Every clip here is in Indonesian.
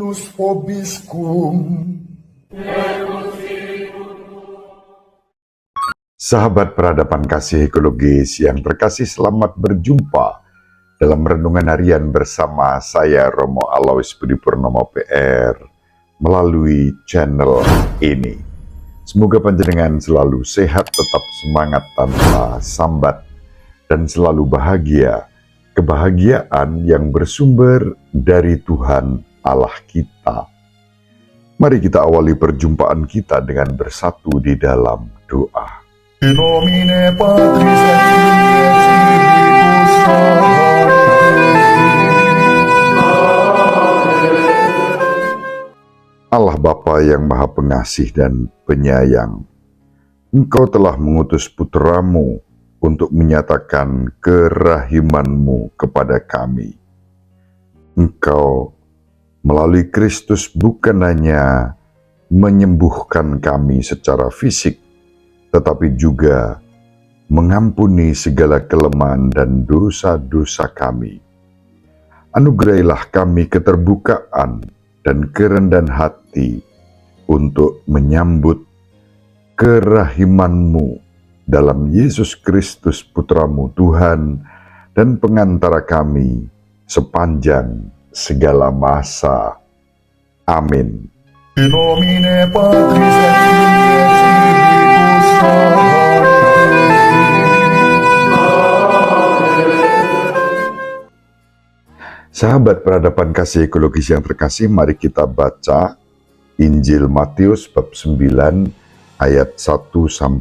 unus vobiscum. Sahabat peradaban kasih ekologis yang terkasih, selamat berjumpa dalam renungan harian bersama saya Romo Alois Budi Purnomo PR melalui channel ini. Semoga panjenengan selalu sehat, tetap semangat tanpa sambat, dan selalu bahagia. Kebahagiaan yang bersumber dari Tuhan Allah kita. Mari kita awali perjumpaan kita dengan bersatu di dalam doa. In nomine Patris et Filii et Spiritus Sancti. Allah Bapa yang Maha Pengasih dan Penyayang, Engkau telah mengutus Putramu untuk menyatakan kerahiman-Mu kepada kami. Engkau melalui Kristus bukan hanya menyembuhkan kami secara fisik, tetapi juga mengampuni segala kelemahan dan dosa-dosa kami. Anugerahilah kami keterbukaan dan kerendahan hati untuk menyambut kerahiman-Mu dalam Yesus Kristus Putramu Tuhan dan pengantara kami sepanjang segala masa. Amin. In nomine Patris et Filii et Spiritus Sancti. Sahabat peradaban kasih ekologis yang terkasih, mari kita baca Injil Matius bab 9 ayat 1-8.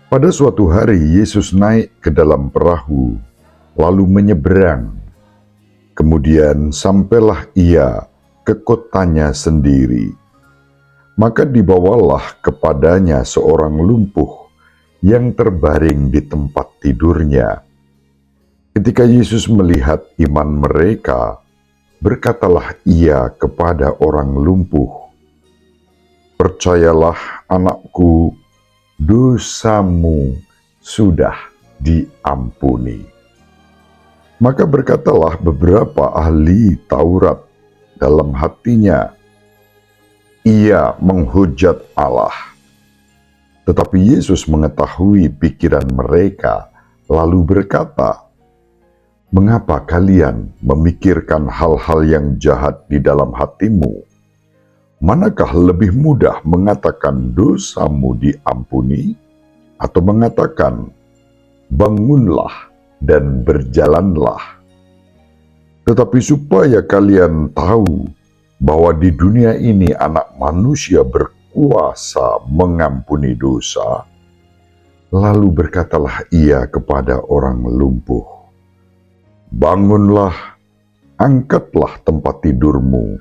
Pada suatu hari Yesus naik ke dalam perahu, lalu menyeberang. Kemudian sampailah ia ke kotanya sendiri. Maka dibawalah kepadanya seorang lumpuh yang terbaring di tempat tidurnya. Ketika Yesus melihat iman mereka, berkatalah ia kepada orang lumpuh, "Percayalah anakku, dosamu sudah diampuni." Maka berkatalah beberapa ahli Taurat dalam hatinya, "Ia menghujat Allah." Tetapi Yesus mengetahui pikiran mereka, lalu berkata, "Mengapa kalian memikirkan hal-hal yang jahat di dalam hatimu? Manakah lebih mudah mengatakan dosamu diampuni, atau mengatakan bangunlah dan berjalanlah? Tetapi supaya kalian tahu bahwa di dunia ini Anak Manusia berkuasa mengampuni dosa." Lalu berkatalah ia kepada orang lumpuh, "Bangunlah, angkatlah tempat tidurmu,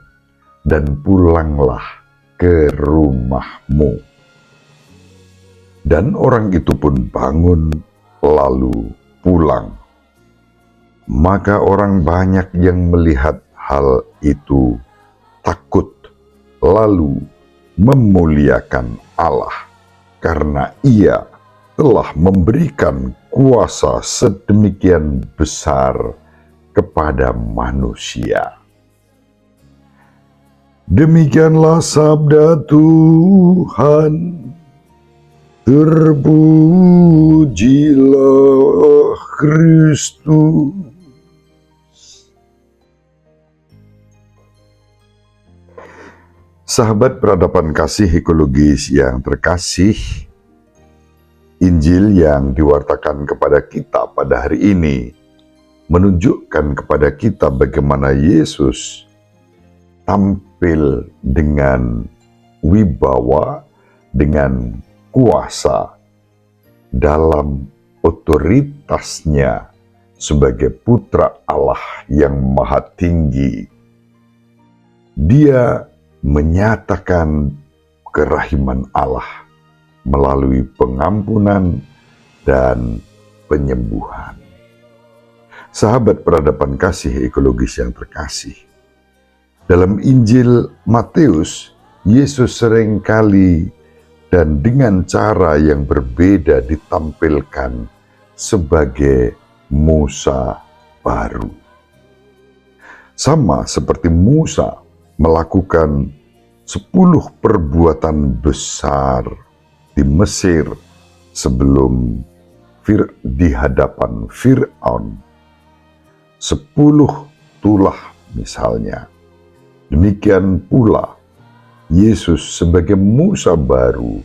dan pulanglah ke rumahmu." Dan orang itu pun bangun, lalu pulang. Maka orang banyak yang melihat hal itu takut, lalu memuliakan Allah, karena ia telah memberikan kuasa sedemikian besar kepada manusia. Demikianlah sabda Tuhan. Terpujilah Kristus. Sahabat peradaban kasih ekologis yang terkasih, Injil yang diwartakan kepada kita pada hari ini menunjukkan kepada kita bagaimana Yesus tampil dengan wibawa, dengan kuasa dalam otoritasnya sebagai putra Allah yang maha tinggi. Dia menyatakan kerahiman Allah melalui pengampunan dan penyembuhan. Sahabat peradaban kasih ekologis yang terkasih, dalam Injil Matius, Yesus seringkali dan dengan cara yang berbeda ditampilkan sebagai Musa baru. Sama seperti Musa melakukan 10 perbuatan besar di Mesir sebelum di hadapan Fir'aun. 10 tulah misalnya. Demikian pula Yesus sebagai Musa baru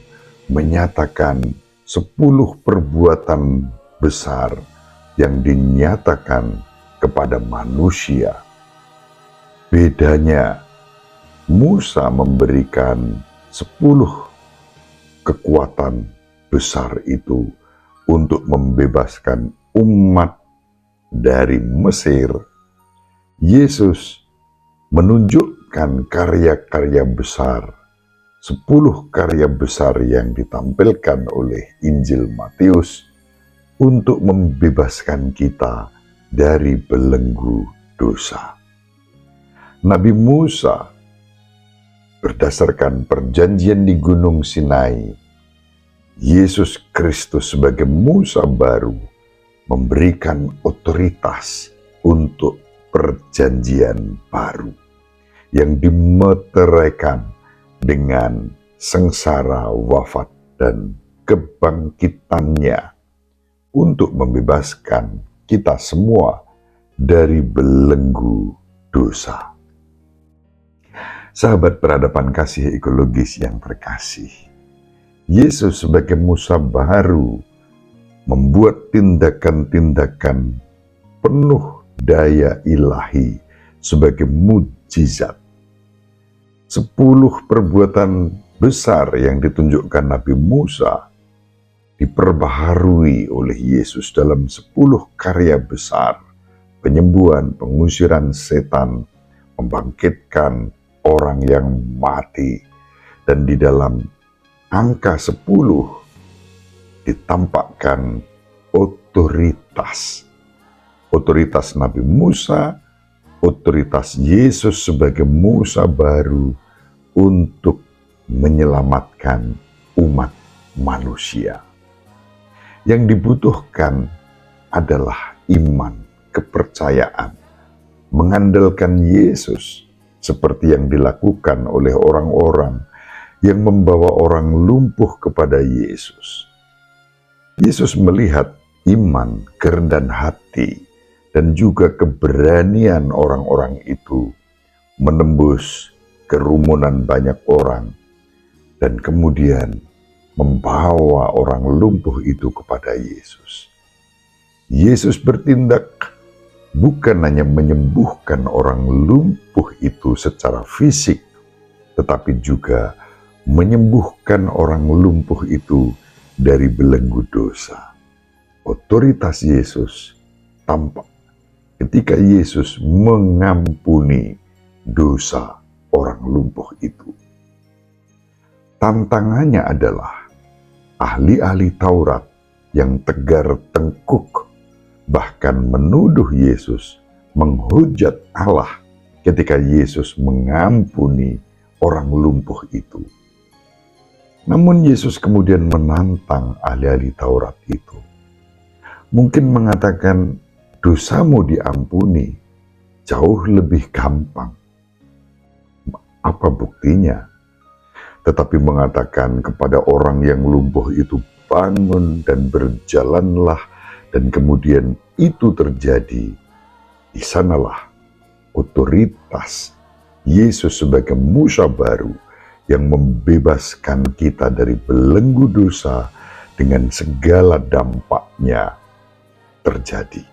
menyatakan 10 perbuatan besar yang dinyatakan kepada manusia. Bedanya, Musa memberikan 10 kekuatan besar itu untuk membebaskan umat dari Mesir. Yesus menunjukkan karya-karya besar, 10 karya besar yang ditampilkan oleh Injil Matius untuk membebaskan kita dari belenggu dosa. Nabi Musa berdasarkan perjanjian di Gunung Sinai, Yesus Kristus sebagai Musa baru memberikan otoritas untuk perjanjian baru yang dimeteraikan dengan sengsara, wafat, dan kebangkitannya untuk membebaskan kita semua dari belenggu dosa. Sahabat peradaban kasih ekologis yang terkasih, Yesus sebagai Musa baru membuat tindakan-tindakan penuh daya ilahi sebagai mujizat. 10 perbuatan besar yang ditunjukkan Nabi Musa diperbaharui oleh Yesus dalam 10 karya besar, penyembuhan, pengusiran setan, membangkitkan orang yang mati, dan di dalam angka 10 ditampakkan otoritas. Otoritas Nabi Musa, otoritas Yesus sebagai Musa baru untuk menyelamatkan umat manusia. Yang dibutuhkan adalah iman, kepercayaan, mengandalkan Yesus seperti yang dilakukan oleh orang-orang yang membawa orang lumpuh kepada Yesus. Yesus melihat iman, kerendahan hati, dan juga keberanian orang-orang itu menembus kerumunan banyak orang dan kemudian membawa orang lumpuh itu kepada Yesus. Yesus bertindak bukan hanya menyembuhkan orang lumpuh itu secara fisik, tetapi juga menyembuhkan orang lumpuh itu dari belenggu dosa. Otoritas Yesus tampak ketika Yesus mengampuni dosa orang lumpuh itu. Tantangannya adalah ahli-ahli Taurat yang tegar tengkuk bahkan menuduh Yesus menghujat Allah ketika Yesus mengampuni orang lumpuh itu. Namun Yesus kemudian menantang ahli-ahli Taurat itu. Mungkin mengatakan dosamu diampuni jauh lebih gampang. Apa buktinya? Tetapi mengatakan kepada orang yang lumpuh itu, bangun dan berjalanlah, dan kemudian itu terjadi. Di sanalah otoritas Yesus sebagai Musa baru yang membebaskan kita dari belenggu dosa dengan segala dampaknya terjadi.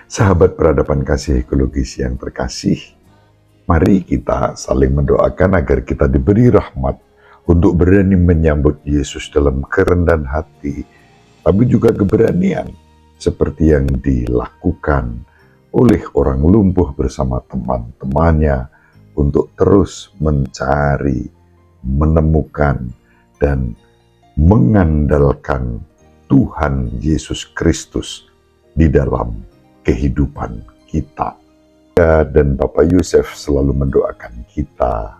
Sahabat peradaban kasih ekologis yang terkasih, mari kita saling mendoakan agar kita diberi rahmat untuk berani menyambut Yesus dalam kerendahan hati, tapi juga keberanian seperti yang dilakukan oleh orang lumpuh bersama teman-temannya untuk terus mencari, menemukan, dan mengandalkan Tuhan Yesus Kristus di dalam kehidupan kita. Dan Bapak Yusuf selalu mendoakan kita.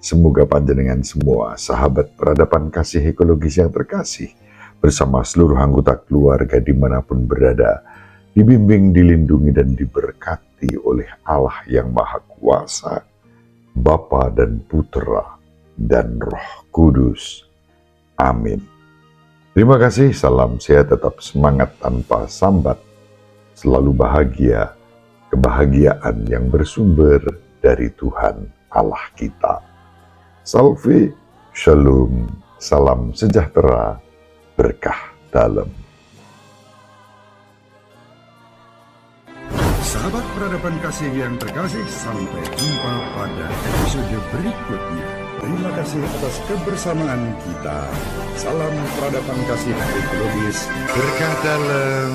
Semoga panjenengan semua, sahabat peradaban kasih ekologis yang terkasih, bersama seluruh anggota keluarga dimanapun berada, dibimbing, dilindungi, dan diberkati oleh Allah yang Maha Kuasa, Bapa dan Putra dan Roh Kudus. Amin. Terima kasih, salam sehat, tetap semangat tanpa sambat, selalu bahagia, kebahagiaan yang bersumber dari Tuhan Allah kita. Salve, shalom, salam sejahtera, berkah dalam. Sahabat peradaban kasih yang terkasih, sampai jumpa pada episode berikutnya. Terima kasih atas kebersamaan kita. Salam peradaban kasih ekologis, berkah dalam.